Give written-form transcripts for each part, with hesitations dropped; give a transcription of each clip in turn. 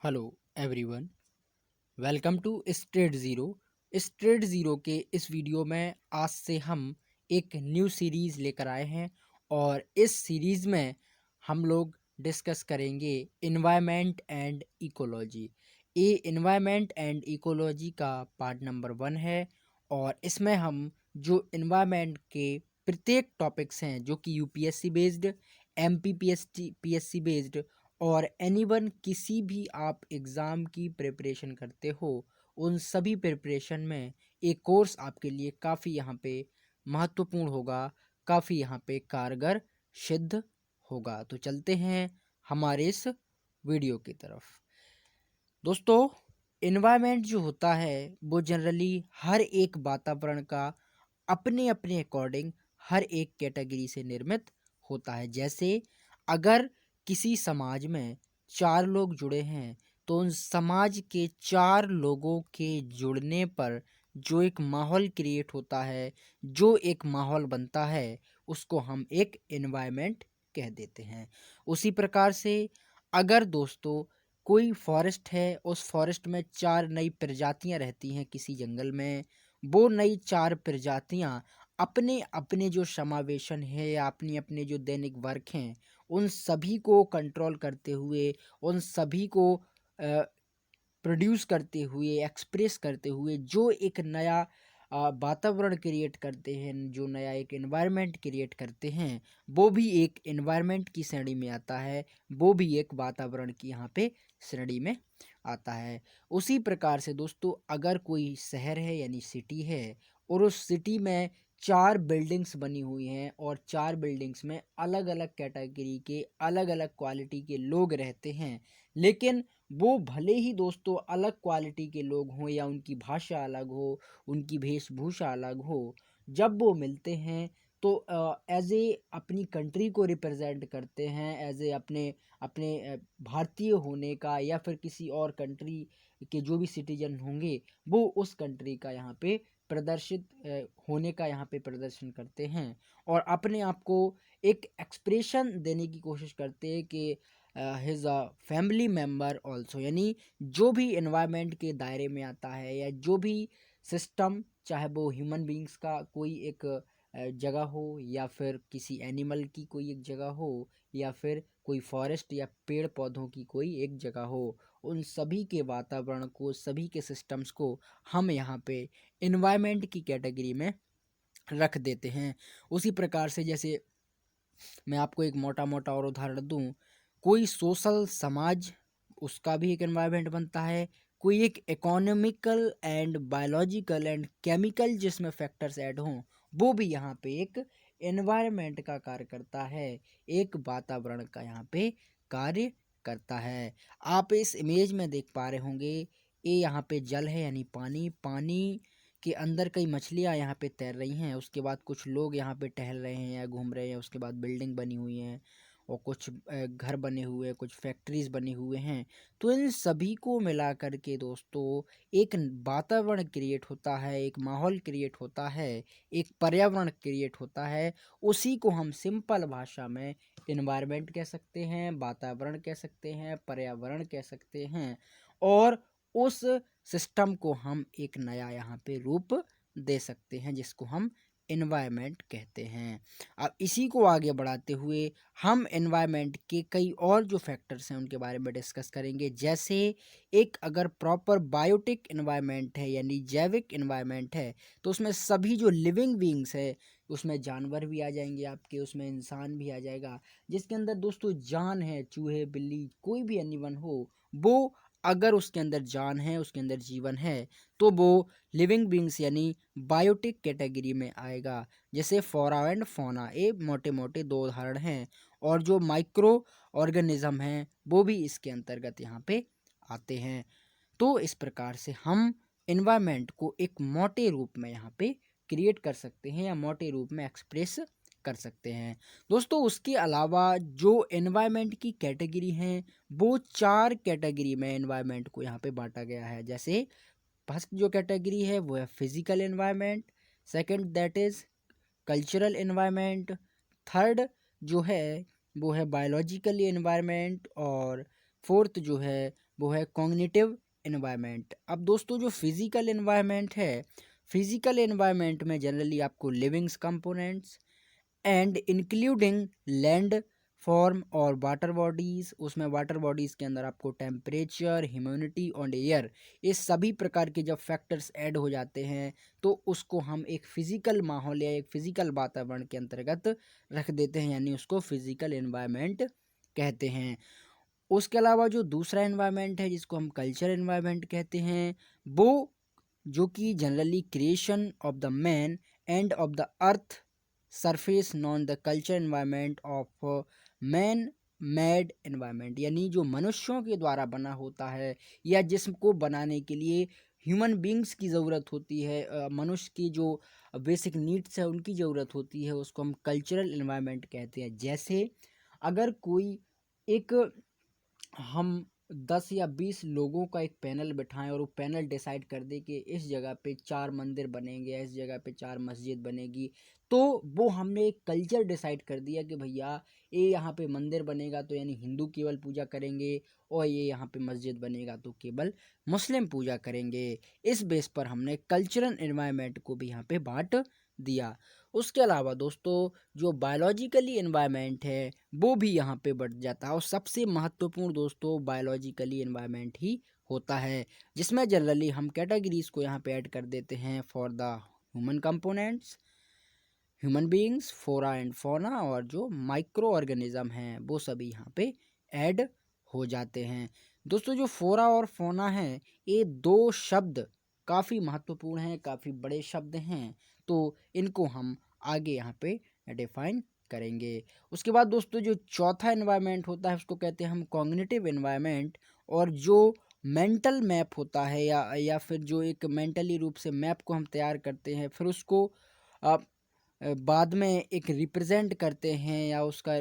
Hello everyone, welcome to straight zero. Straight zero के इस video में आज से हम एक न्यू सीरीज़ लेकर आए हैं और इस सीरीज़ में हम लोग डिस्कस करेंगे इन्वायरमेंट एंड इकोलॉजी। ये इन्वायरमेंट एंड इकोलॉजी का पार्ट नंबर 1 है और इसमें हम जो इन्वायरमेंट के प्रत्येक टॉपिक्स हैं जो कि यूपीएससी बेस्ड, पीएससी बेस्ड और एनीवन किसी भी आप एग्ज़ाम की प्रिपरेशन करते हो, उन सभी प्रिपरेशन में एक कोर्स आपके लिए काफ़ी यहाँ पे महत्वपूर्ण होगा, काफ़ी यहाँ पे कारगर सिद्ध होगा। तो चलते हैं हमारे इस वीडियो की तरफ। दोस्तों, इन्वायरमेंट जो होता है वो जनरली हर एक वातावरण का अपने अपने अकॉर्डिंग हर एक कैटेगरी से निर्मित होता है। जैसे अगर किसी समाज में 4 लोग जुड़े हैं तो उन समाज के 4 लोगों के जुड़ने पर जो एक माहौल क्रिएट होता है, जो एक माहौल बनता है, उसको हम एक एनवायरनमेंट कह देते हैं। उसी प्रकार से अगर दोस्तों कोई फॉरेस्ट है, उस फॉरेस्ट में 4 नई प्रजातियां रहती हैं किसी जंगल में, वो नई 4 प्रजातियां अपने अपने जो समावेशन है या अपने अपने जो दैनिक वर्क हैं उन सभी को कंट्रोल करते हुए, उन सभी को प्रोड्यूस करते हुए, एक्सप्रेस करते हुए जो एक नया वातावरण क्रिएट करते हैं, जो नया एक एनवायरनमेंट क्रिएट करते हैं, वो भी एक एनवायरनमेंट की श्रेणी में आता है, वो भी एक वातावरण की यहाँ पे श्रेणी में आता है। उसी प्रकार से दोस्तों अगर कोई शहर है यानी सिटी है और उस सिटी में 4 बिल्डिंग्स बनी हुई हैं और 4 बिल्डिंग्स में अलग-अलग कैटेगरी के, अलग-अलग क्वालिटी के लोग रहते हैं, लेकिन वो भले ही दोस्तों अलग क्वालिटी के लोग हों या उनकी भाषा अलग हो, उनकी वेशभूषा अलग हो, जब वो मिलते हैं तो एज़ ए अपनी कंट्री को रिप्रेजेंट करते हैं, एज़ ए अपने अपने भारतीय होने का या फिर किसी और कंट्री के जो भी सिटीजन होंगे, वो उस कंट्री का यहाँ पे प्रदर्शित होने का यहाँ पे प्रदर्शन करते हैं और अपने आप को एक एक्सप्रेशन देने की कोशिश करते हैं कि his a family member also, यानी जो भी एनवायरनमेंट के दायरे में आता है या जो भी सिस्टम, चाहे वो ह्यूमन बींग्स का कोई एक जगह हो या फिर किसी एनिमल की कोई एक जगह हो या फिर कोई फॉरेस्ट या पेड़ पौधों की कोई एक जगह हो, उन सभी के वातावरण को, सभी के सिस्टम्स को हम यहाँ पे एनवायरनमेंट की कैटेगरी में रख देते हैं। उसी प्रकार से जैसे मैं आपको एक मोटा मोटा और उदाहरण दूं, कोई सोशल समाज, उसका भी एक एनवायरनमेंट बनता है, कोई एक economical and biological and chemical जिसमें फैक्टर्स ऐड हों, वो भी यहाँ पे एक एनवायरनमेंट का कार्य करता है, एक वातावरण का यहाँ पे कार्य करता है। आप इस इमेज में देख पा रहे होंगे, ये यहाँ पे जल है यानी पानी, पानी के अंदर कई मछलियाँ यहाँ पे तैर रही हैं, उसके बाद कुछ लोग यहाँ पे टहल रहे हैं या घूम रहे हैं, उसके बाद बिल्डिंग बनी हुई हैं और कुछ घर बने हुए हैं, कुछ फैक्ट्रीज बने हुए हैं। तो इन सभी को मिला कर के दोस्तों एक वातावरण क्रिएट होता है, एक माहौल क्रिएट होता है, एक पर्यावरण क्रिएट होता है। उसी को हम सिंपल भाषा में इन्वायरमेंट कह सकते हैं, वातावरण कह सकते हैं, पर्यावरण कह सकते हैं और उस सिस्टम को हम एक नया यहाँ पे रूप दे सकते हैं जिसको हम एनवायरनमेंट कहते हैं। अब इसी को आगे बढ़ाते हुए हम एनवायरनमेंट के कई और जो फैक्टर्स हैं उनके बारे में डिस्कस करेंगे। जैसे एक अगर प्रॉपर बायोटिक एनवायरनमेंट है यानी जैविक एनवायरनमेंट है तो उसमें सभी जो लिविंग बीइंग्स है, उसमें जानवर भी आ जाएंगे आपके, उसमें इंसान भी आ जाएगा, जिसके अंदर दोस्तों जान है, चूहे बिल्ली कोई भी एनिमल हो, वो अगर उसके अंदर जान है, उसके अंदर जीवन है, तो वो लिविंग बींग्स यानी बायोटिक कैटेगरी में आएगा। जैसे फ्लोरा एंड फौना, ये मोटे मोटे 2 उदाहरण हैं और जो माइक्रो ऑर्गेनिज्म हैं वो भी इसके अंतर्गत यहाँ पे आते हैं। तो इस प्रकार से हम एनवायरनमेंट को एक मोटे रूप में यहाँ पे क्रिएट कर सकते हैं या मोटे रूप में एक्सप्रेस कर सकते हैं। दोस्तों उसके अलावा जो एनवायरनमेंट की कैटेगरी हैं वो 4 कैटेगरी में एनवायरनमेंट को यहाँ पे बांटा गया है। जैसे फर्स्ट जो कैटेगरी है वो है physical environment, second that is cultural environment, third जो है वो है बायोलॉजिकल एनवायरनमेंट और फोर्थ जो है वो है कॉग्निटिव एनवायरनमेंट। अब दोस्तों जो फिजिकल एनवायरनमेंट है, फिजिकल एनवायरनमेंट में जनरली आपको livings components and including land form और वाटर बॉडीज, उसमें वाटर बॉडीज के अंदर आपको टेम्परेचर, ह्यूमिडिटी और एयर, ये सभी प्रकार के जब फैक्टर्स ऐड हो जाते हैं तो उसको हम एक फिजिकल माहौल या एक फिजिकल वातावरण के अंतर्गत रख देते हैं, यानी उसको फिजिकल एनवायरनमेंट कहते हैं। उसके अलावा जो दूसरा एनवायरनमेंट है जिसको हम कल्चर एनवायरनमेंट कहते हैं, वो जो कि generally creation of the man end of the earth surface known the culture environment of man made environment, यानी जो मनुष्यों के द्वारा बना होता है या जिसको बनाने के लिए ह्यूमन बींग्स की ज़रूरत होती है, मनुष्य की जो बेसिक नीड्स है उनकी ज़रूरत होती है, उसको हम कल्चरल एनवायरनमेंट कहते हैं। जैसे अगर कोई एक हम 10 या 20 लोगों का एक पैनल बिठाएं और वो पैनल डिसाइड कर दे कि इस जगह पे 4 मंदिर बनेंगे, इस जगह पे 4 मस्जिद बनेगी, तो वो हमने एक कल्चर डिसाइड कर दिया कि भैया ये यहाँ पे मंदिर बनेगा तो यानी हिंदू केवल पूजा करेंगे, और ये यहाँ पे मस्जिद बनेगा तो केवल मुस्लिम पूजा करेंगे। इस बेस पर हमने कल्चरल एनवायरनमेंट को भी यहाँ पे बांट दिया। उसके अलावा दोस्तों जो बायोलॉजिकली एनवायरनमेंट है वो भी यहाँ पे बढ़ जाता है, और सबसे महत्वपूर्ण दोस्तों बायोलॉजिकली एनवायरनमेंट ही होता है, जिसमें जनरली हम कैटेगरीज को यहाँ पे ऐड कर देते हैं for the human components, human beings, flora and fauna, और जो माइक्रो ऑर्गेनिज्म हैं वो सभी यहाँ पे ऐड हो जाते हैं। दोस्तों जो फ्लोरा और फौना है ये दो शब्द काफ़ी महत्वपूर्ण हैं, काफ़ी बड़े शब्द हैं, तो इनको हम आगे यहाँ पे डिफाइन करेंगे। उसके बाद दोस्तों जो चौथा एनवायरनमेंट होता है उसको कहते हैं हम कॉग्निटिव एनवायरनमेंट, और जो मेंटल मैप होता है या फिर जो एक मेंटली रूप से मैप को हम तैयार करते हैं फिर उसको बाद में एक रिप्रेजेंट करते हैं या उसका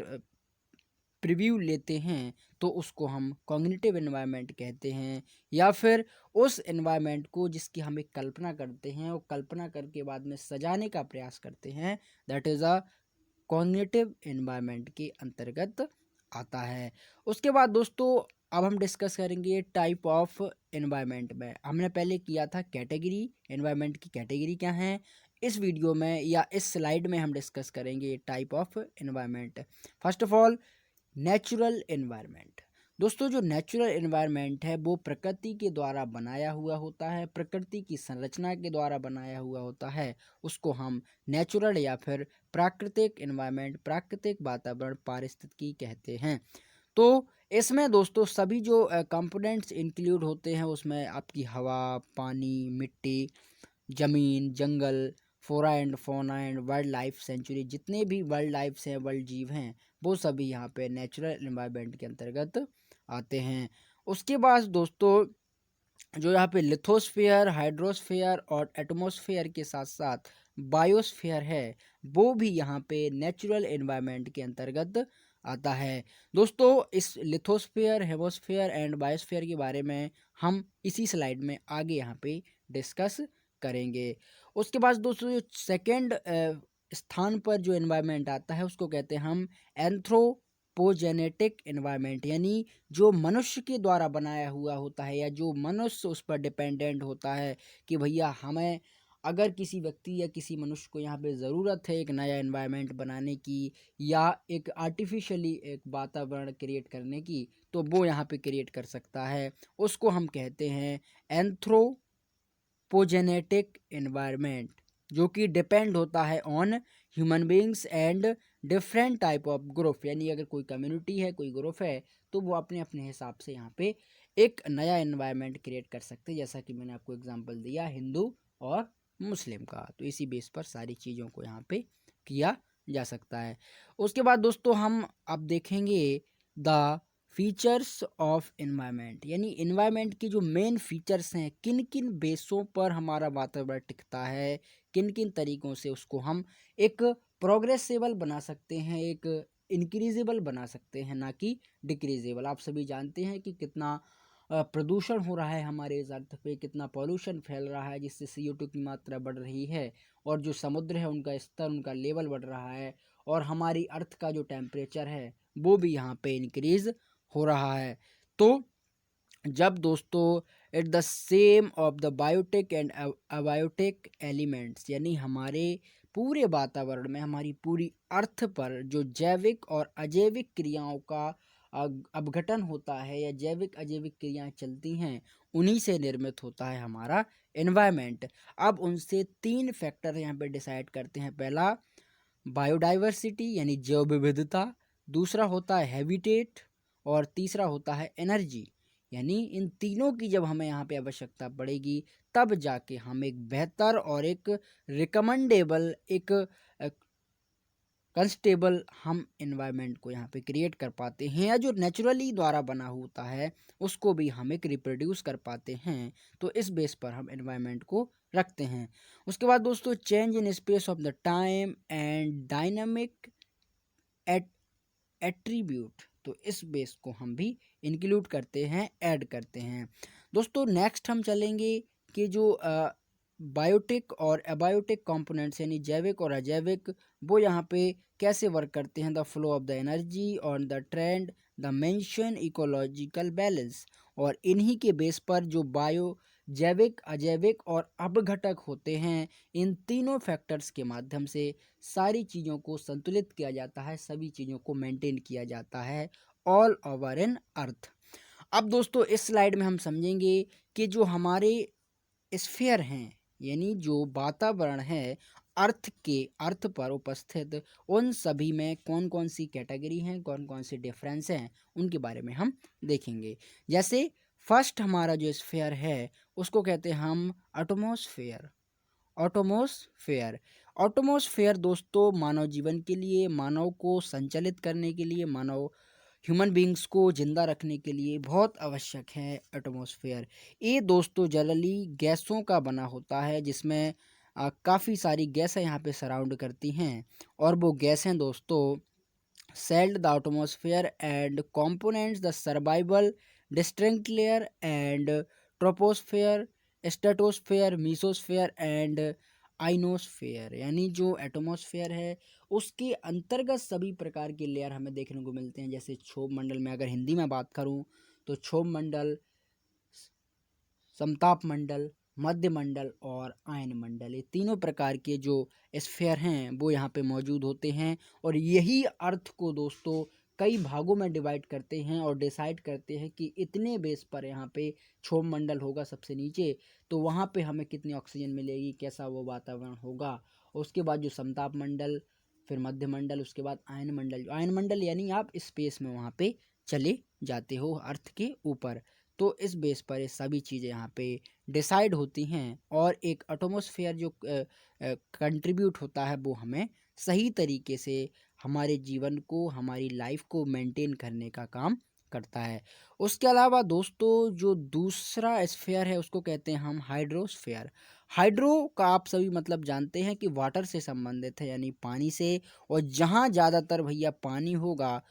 प्रीव्यू लेते हैं, तो उसको हम कॉग्निटिव एनवायरनमेंट कहते हैं। या फिर उस एनवायरनमेंट को जिसकी हम एक कल्पना करते हैं, वो कल्पना करके बाद में सजाने का प्रयास करते हैं, that is a cognitive environment के अंतर्गत आता है। उसके बाद दोस्तों अब हम डिस्कस करेंगे टाइप ऑफ एनवायरनमेंट में। हमने पहले किया था कैटेगरी, एनवायरनमेंट की कैटेगरी क्या है। इस वीडियो में या इस स्लाइड में हम डिस्कस करेंगे type of environment. First of all natural environment. दोस्तों जो नेचुरल एनवायरनमेंट है वो प्रकृति के द्वारा बनाया हुआ होता है, प्रकृति की संरचना के द्वारा बनाया हुआ होता है, उसको हम नेचुरल या फिर प्राकृतिक एनवायरनमेंट, प्राकृतिक वातावरण, पारिस्थितिकी कहते हैं। तो इसमें दोस्तों सभी जो कंपोनेंट्स इंक्लूड होते हैं उसमें आपकी हवा, पानी, मिट्टी, ज़मीन, जंगल, flora and fauna and wildlife sanctuary, जितने भी वाइल्ड लाइफ्स हैं, वर्ल्ड जीव हैं, वो सभी यहाँ पे नेचुरल एनवायरनमेंट के अंतर्गत आते हैं। उसके बाद दोस्तों जो यहाँ पे लिथोस्फीयर, हाइड्रोस्फीयर और एटमॉस्फेयर के साथ साथ बायोस्फीयर है, वो भी यहाँ पे नेचुरल एनवायरनमेंट के अंतर्गत आता है। दोस्तों इस लिथोस्फीयर, हेमोस्फीयर एंड बायोस्फीयर के बारे में हम इसी स्लाइड में आगे यहाँ पे डिस्कस करेंगे। उसके बाद दोस्तों जो सेकेंड स्थान पर जो एनवायरनमेंट आता है उसको कहते हैं हम एंथ्रोपोजेनेटिक एनवायरनमेंट, यानी जो मनुष्य के द्वारा बनाया हुआ होता है या जो मनुष्य उस पर डिपेंडेंट होता है कि भैया हमें अगर किसी व्यक्ति या किसी मनुष्य को यहाँ पे ज़रूरत है एक नया एनवायरनमेंट बनाने की या एक आर्टिफिशियली एक वातावरण क्रिएट करने की, तो वो यहाँ पे क्रिएट कर सकता है। उसको हम कहते हैं एंथ्रोपोजेनेटिक एनवायरनमेंट, जो कि डिपेंड होता है on human beings and different type of group, यानी अगर कोई कम्युनिटी है, कोई ग्रुप है, तो वो अपने अपने हिसाब से यहाँ पे एक नया एनवायरनमेंट क्रिएट कर सकते हैं, जैसा कि मैंने आपको एग्जांपल दिया हिंदू और मुस्लिम का। तो इसी बेस पर सारी चीज़ों को यहाँ पे किया जा सकता है। उसके बाद दोस्तों हम अब देखेंगे द फीचर्स ऑफ एनवायरनमेंट, यानी एनवायरनमेंट की जो मेन फीचर्स हैं, किन किन बेसों पर हमारा वातावरण टिकता है, किन किन तरीक़ों से उसको हम एक प्रोग्रेसिबल बना सकते हैं, एक इंक्रीजेबल बना सकते हैं, ना कि डिक्रीजेबल। आप सभी जानते हैं कि कितना प्रदूषण हो रहा है हमारे इस अर्थ पे, कितना पॉल्यूशन फैल रहा है जिससे CO2 की मात्रा बढ़ रही है, और जो समुद्र है उनका स्तर, उनका लेवल बढ़ रहा है, और हमारी अर्थ का जो टेम्परेचर है वो भी यहाँ पे इंक्रीज़ हो रहा है। तो जब दोस्तों at the same of the biotic and abiotic elements, यानी हमारे पूरे वातावरण में, हमारी पूरी अर्थ पर जो जैविक और अजैविक क्रियाओं का अपघटन होता है या जैविक अजैविक क्रियाएं चलती हैं, उन्हीं से निर्मित होता है हमारा एनवायरनमेंट। अब उनसे 3 फैक्टर यहाँ पे डिसाइड करते हैं। पहला बायोडाइवर्सिटी यानी जैव विविधता, दूसरा होता है हैबिटेट और तीसरा होता है एनर्जी। यानी इन तीनों की जब हमें यहाँ पे आवश्यकता पड़ेगी, तब जाके हम एक बेहतर और एक रिकमेंडेबल, एक कंस्टेबल हम इन्वायरमेंट को यहाँ पे क्रिएट कर पाते हैं, या जो नेचुरली द्वारा बना होता है उसको भी हम एक रिप्रोड्यूस कर पाते हैं। तो इस बेस पर हम इन्वायरमेंट को रखते हैं। उसके बाद दोस्तों change in space of the time and dynamic attribute, तो इस बेस को हम भी इंक्लूड करते हैं, ऐड करते हैं। दोस्तों नेक्स्ट हम चलेंगे कि जो बायोटिक और अबायोटिक कंपोनेंट्स यानी जैविक और अजैविक, वो यहाँ पे कैसे वर्क करते हैं। The flow of the energy on the trend, the mention ecological balance, और इन्हीं के बेस पर जो बायो, जैविक, अजैविक और अपघटक होते हैं, इन तीनों फैक्टर्स के माध्यम से सारी चीज़ों को संतुलित किया जाता है, सभी चीज़ों को मेंटेन किया जाता है ऑल ओवर इन अर्थ। अब दोस्तों इस स्लाइड में हम समझेंगे कि जो हमारे स्फीयर हैं, यानी जो वातावरण है अर्थ पर उपस्थित, उन सभी में कौन कौन सी कैटेगरी हैं, कौन कौन से डिफरेंस हैं, उनके बारे में हम देखेंगे। जैसे फर्स्ट हमारा जो स्फीयर है उसको कहते हैं हम एटमॉस्फेयर। ऑटोमोस्फेयर ऑटोमोस्फेयर दोस्तों मानव जीवन के लिए, मानव को संचालित करने के लिए, मानव ह्यूमन बींग्स को जिंदा रखने के लिए बहुत आवश्यक है एटमॉस्फेयर। ये दोस्तों जनरली गैसों का बना होता है, जिसमें काफ़ी सारी गैसें यहाँ पे सराउंड करती हैं, और वो गैसें दोस्तों sealed the atmosphere and components the survival distinct layer and troposphere, stratosphere, mesosphere and ionosphere. यानी जो एटमॉस्फेयर है उसके अंतर्गत सभी प्रकार के लेयर हमें देखने को मिलते हैं। जैसे क्षोभ मंडल में अगर हिंदी में बात करूं तो क्षोभ मंडल, समताप मंडल, मध्य मंडल और आयन मंडल, ये तीनों प्रकार के जो स्फीयर हैं वो यहाँ पे मौजूद होते हैं, और यही अर्थ को दोस्तों कई भागों में डिवाइड करते हैं और डिसाइड करते हैं कि इतने बेस पर यहाँ पे क्षोभ मंडल होगा सबसे नीचे, तो वहाँ पे हमें कितनी ऑक्सीजन मिलेगी, कैसा वो वातावरण होगा। उसके बाद जो समताप मंडल, फिर मध्य मंडल, उसके बाद आयन मंडल। आयन मंडल यानी आप स्पेस में वहाँ पे चले जाते हो अर्थ के ऊपर। तो इस बेस पर ये सभी चीज़ें यहाँ पे डिसाइड होती हैं, और एक एटमॉस्फेयर जो कंट्रीब्यूट होता है वो हमें सही तरीके से हमारे जीवन को, हमारी लाइफ को मेंटेन करने का काम करता है। उसके अलावा दोस्तों जो दूसरा स्फीयर है उसको कहते हैं हम हाइड्रोस्फीयर। हाइड्रो का आप सभी मतलब जानते हैं कि वाटर से संबंधित है, यानी पानी से, और जहाँ ज़्यादातर भैया पानी होगा,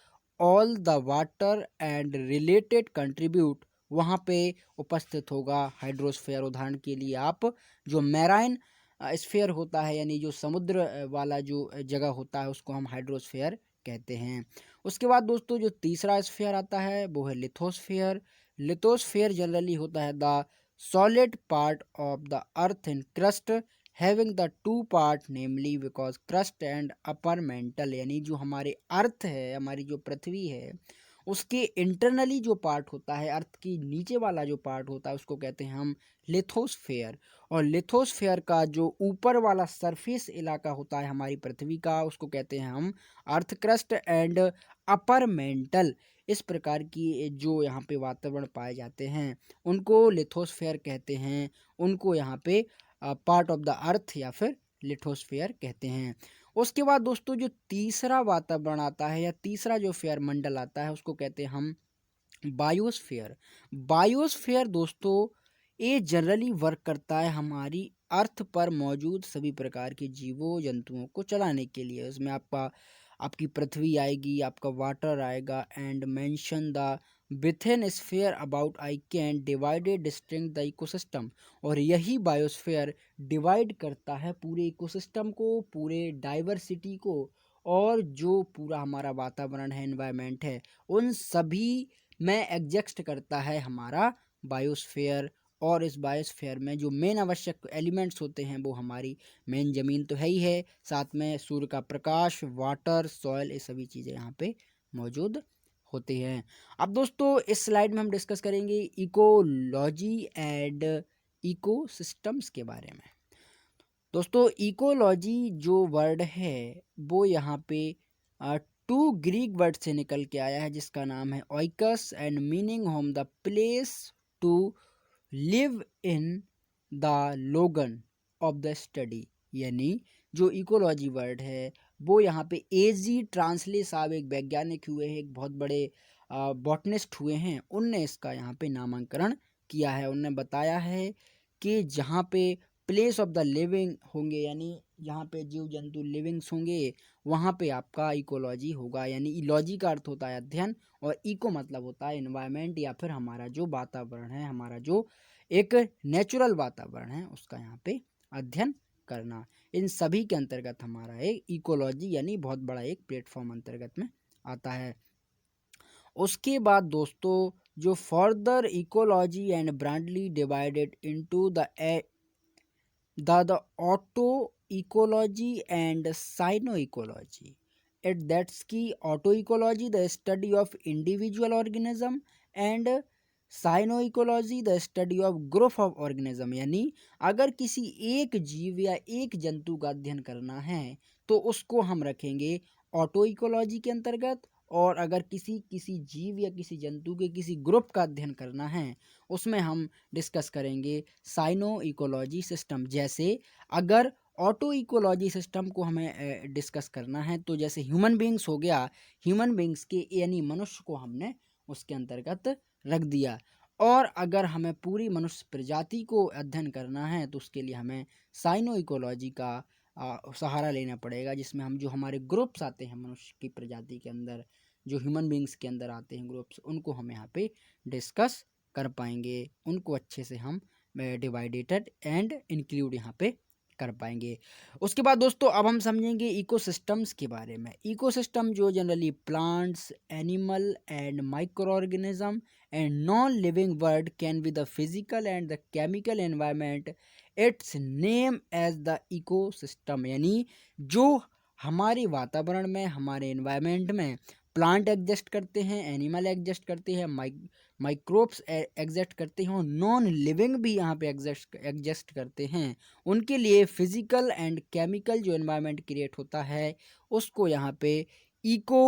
all the water and related contribute वहाँ पे उपस्थित होगा हाइड्रोस्फीयर। उदाहरण के लिए आप जो मैराइन स्फीयर होता है, यानी जो समुद्र वाला जो जगह होता है, उसको हम हाइड्रोस्फीयर कहते हैं। उसके बाद दोस्तों जो तीसरा स्फीयर आता है वो है लिथोस्फीयर। लिथोस्फीयर जनरली होता है the solid part of the earth in crust having the two part namely because crust and upper mantle. यानी जो हमारे अर्थ है, हमारी जो पृथ्वी है, उसके इंटरनली जो पार्ट होता है, अर्थ की नीचे वाला जो पार्ट होता है, उसको कहते हैं हम लिथोस्फेयर। और लिथोस्फेयर का जो ऊपर वाला सरफेस इलाका होता है हमारी पृथ्वी का, उसको कहते हैं हम earth crust and upper mantle. इस प्रकार की जो यहाँ पे वातावरण पाए जाते हैं उनको लिथोस्फेयर कहते हैं, उनको यहाँ पे पार्ट ऑफ द अर्थ या फिर लिथोस्फेयर कहते हैं। उसके बाद दोस्तों जो तीसरा वातावरण आता है या तीसरा जो फेयर मंडल आता है उसको कहते हैं हम बायोस्फेयर। बायोस्फेयर दोस्तों ये जनरली वर्क करता है हमारी अर्थ पर मौजूद सभी प्रकार के जीवों जंतुओं को चलाने के लिए। इसमें आपकी पृथ्वी आएगी, आपका वाटर आएगा, and mention the within sphere about I can divided distinct the ecosystem. और यही बायोस्फीयर डिवाइड करता है पूरे इकोसिस्टम को, पूरे डाइवर्सिटी को, और जो पूरा हमारा वातावरण है, एनवायरनमेंट है, उन सभी में एग्जिस्ट करता है हमारा बायोस्फीयर। और इस बायोस्फीयर में जो मेन आवश्यक एलिमेंट्स होते हैं वो हमारी मेन ज़मीन तो है ही है, साथ में सूर्य का प्रकाश, वाटर, सॉइल, ये सभी चीज़ें यहाँ पे मौजूद होती हैं। अब दोस्तों इस स्लाइड में हम डिस्कस करेंगे इकोलॉजी एंड इकोसिस्टम्स के बारे में। दोस्तों इकोलॉजी जो वर्ड है वो यहाँ पे टू ग्रीक वर्ड से निकल के आया है, जिसका नाम है oikos and meaning home the place to live in the logos of the study. यानी जो इकोलॉजी वर्ड है वो यहाँ पे एजी ट्रांसले साहब एक वैज्ञानिक हुए हैं, एक बहुत बड़े बॉटनिस्ट हुए हैं, उनने इसका यहाँ पे नामांकन किया है। उनने बताया है कि जहाँ पे प्लेस ऑफ द लिविंग होंगे, यानी जहाँ पे जीव जंतु लिविंग्स होंगे, वहाँ पे आपका इकोलॉजी होगा। यानी इलॉजी का अर्थ होता है अध्ययन, और इको मतलब होता है एनवायरनमेंट या फिर हमारा जो वातावरण है, हमारा जो एक नेचुरल वातावरण है, उसका यहाँ पे अध्ययन करना। इन सभी के अंतर्गत हमारा एक इकोलॉजी यानी बहुत बड़ा एक प्लेटफॉर्म अंतर्गत में आता है। उसके बाद दोस्तों जो further ecology and broadly divided into the auto ecology and cyno ecology. That's की auto ecology the study of individual organism and synecology the study of group of organism. यानी अगर किसी एक जीव या एक जंतु का अध्ययन करना है तो उसको हम रखेंगे ऑटो इकोलॉजी के अंतर्गत, और अगर किसी जीव या किसी जंतु के किसी ग्रुप का अध्ययन करना है उसमें हम डिस्कस करेंगे साइनो इकोलॉजी सिस्टम। जैसे अगर ऑटो इकोलॉजी सिस्टम को हमें डिस्कस करना है तो जैसे ह्यूमन बींग्स हो गया, ह्यूमन बींग्स के यानी मनुष्य को हमने उसके अंतर्गत रख दिया। और अगर हमें पूरी मनुष्य प्रजाति को अध्ययन करना है तो उसके लिए हमें साइनो इकोलॉजी का सहारा लेना पड़ेगा, जिसमें हम जो हमारे ग्रुप्स आते हैं मनुष्य की प्रजाति के अंदर, जो ह्यूमन बींग्स के अंदर आते हैं ग्रुप्स, उनको हम यहाँ पे डिस्कस कर पाएंगे, उनको अच्छे से हम डिवाइडेटेड एंड इंक्लूड यहाँ पे कर पाएंगे। उसके बाद दोस्तों अब हम समझेंगे इकोसिस्टम्स के बारे में। इकोसिस्टम जो generally plants, animal and micro organism and non living world can be the physical and the chemical environment its name as the ecosystem. यानी जो हमारे वातावरण में, हमारे एनवायरनमेंट में प्लांट एग्जिस्ट करते हैं, एनिमल एग्जिस्ट करते हैं, माइक्रोब्स एग्जिस्ट करते हैं, और नॉन लिविंग भी यहाँ पे एग्जिस्ट करते हैं, उनके लिए फिजिकल एंड केमिकल जो एनवायरनमेंट क्रिएट होता है उसको यहाँ पे इको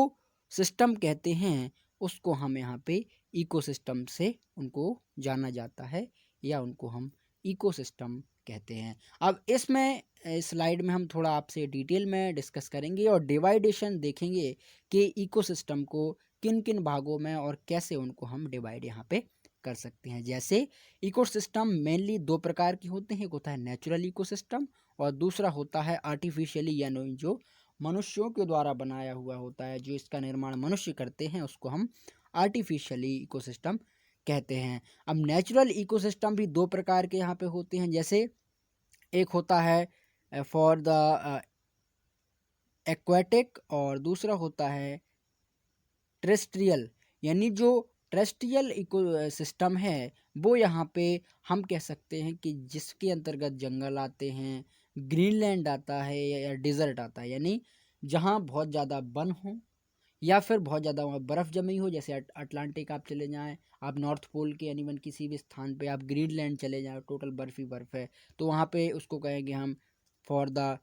सिस्टम कहते हैं। उसको हम यहाँ पे इकोसिस्टम से उनको जाना जाता है, या उनको हम इकोसिस्टम कहते हैं। अब इसमें स्लाइड में हम थोड़ा आपसे डिटेल में डिस्कस करेंगे और डिवाइडेशन देखेंगे कि इकोसिस्टम को किन किन भागों में और कैसे उनको हम डिवाइड यहाँ पे कर सकते हैं। जैसे इकोसिस्टम मेनली दो प्रकार के होते हैं, एक होता है नेचुरल इकोसिस्टम और दूसरा होता है आर्टिफिशियली, यानी जो मनुष्यों के द्वारा बनाया हुआ होता है, जो इसका निर्माण मनुष्य करते हैं उसको हम आर्टिफिशियली इकोसिस्टम कहते हैं। अब नेचुरल इकोसिस्टम भी दो प्रकार के यहाँ पे होते हैं, जैसे एक होता है फॉर द एक्वेटिक और दूसरा होता है टेरेस्ट्रियल। यानी जो टेरेस्ट्रियल इको सिस्टम है वो यहाँ पे हम कह सकते हैं कि जिसके अंतर्गत जंगल आते हैं, ग्रीनलैंड आता है या डिज़र्ट आता है, यानी जहाँ बहुत ज़्यादा वन हो या फिर बहुत ज़्यादा वहाँ बर्फ़ जमी हो। जैसे अटलांटिक आप चले जाएँ, आप नॉर्थ पोल के यानी किसी भी स्थान पे, आप ग्रीनलैंड चले जाएँ, टोटल बर्फ़ ही बर्फ़ है, तो वहाँ पे उसको कहेंगे हम फॉर द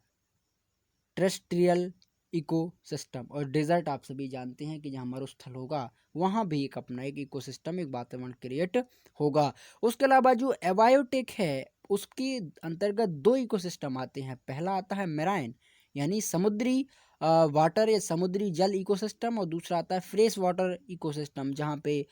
टेरेस्ट्रियल इकोसिस्टम। और डेजर्ट आप सभी जानते हैं कि जहाँ मरुस्थल होगा वहाँ भी एक अपना एक इकोसिस्टम, एक वातावरण क्रिएट होगा। उसके अलावा जो एबायोटिक है उसके अंतर्गत दो इकोसिस्टम आते हैं। पहला आता है मेराइन यानी समुद्री वाटर या समुद्री जल इकोसिस्टम, और दूसरा आता है फ्रेश वाटर इकोसिस्टम, जहाँ पे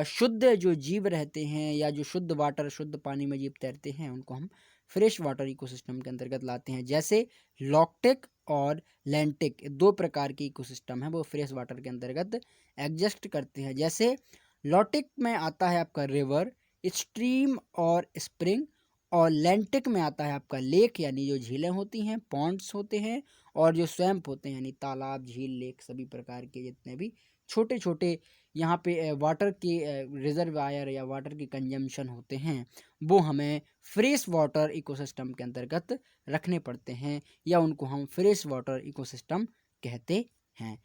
शुद्ध जो जीव रहते हैं या जो शुद्ध वाटर, शुद्ध पानी में जीव तैरते हैं, उनको हम फ्रेश वाटर इकोसिस्टम के अंतर्गत लाते हैं। जैसे लॉक्टिक और लैंटिक दो प्रकार के इकोसिस्टम हैं, वो फ्रेश वाटर के अंतर्गत एग्जिस्ट करते हैं। जैसे लॉटिक में आता है आपका रिवर, स्ट्रीम और स्प्रिंग, और लैंटिक में आता है आपका लेक यानी जो झीलें होती हैं, पॉन्ड्स होते हैं, और जो स्वैम्प होते हैं यानी तालाब, झील, लेक, सभी प्रकार के जितने भी छोटे छोटे यहाँ पे वाटर के रिजर्वायर या वाटर के कंजम्पशन होते हैं, वो हमें फ्रेश वाटर इकोसिस्टम के अंतर्गत रखने पड़ते हैं, या उनको हम फ्रेश वाटर इकोसिस्टम कहते हैं।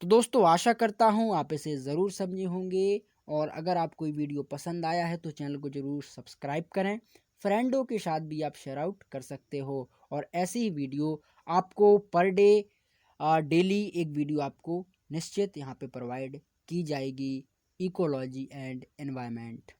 तो दोस्तों, आशा करता हूँ आप इसे ज़रूर समझे होंगे, और अगर आपको ये वीडियो पसंद आया है तो चैनल को ज़रूर सब्सक्राइब करें। फ्रेंडों के साथ भी आप शेयर आउट कर सकते हो, और ऐसी ही वीडियो आपको पर डे डेली एक वीडियो आपको निश्चित यहाँ पे प्रोवाइड की जाएगी, इकोलॉजी एंड एनवायरनमेंट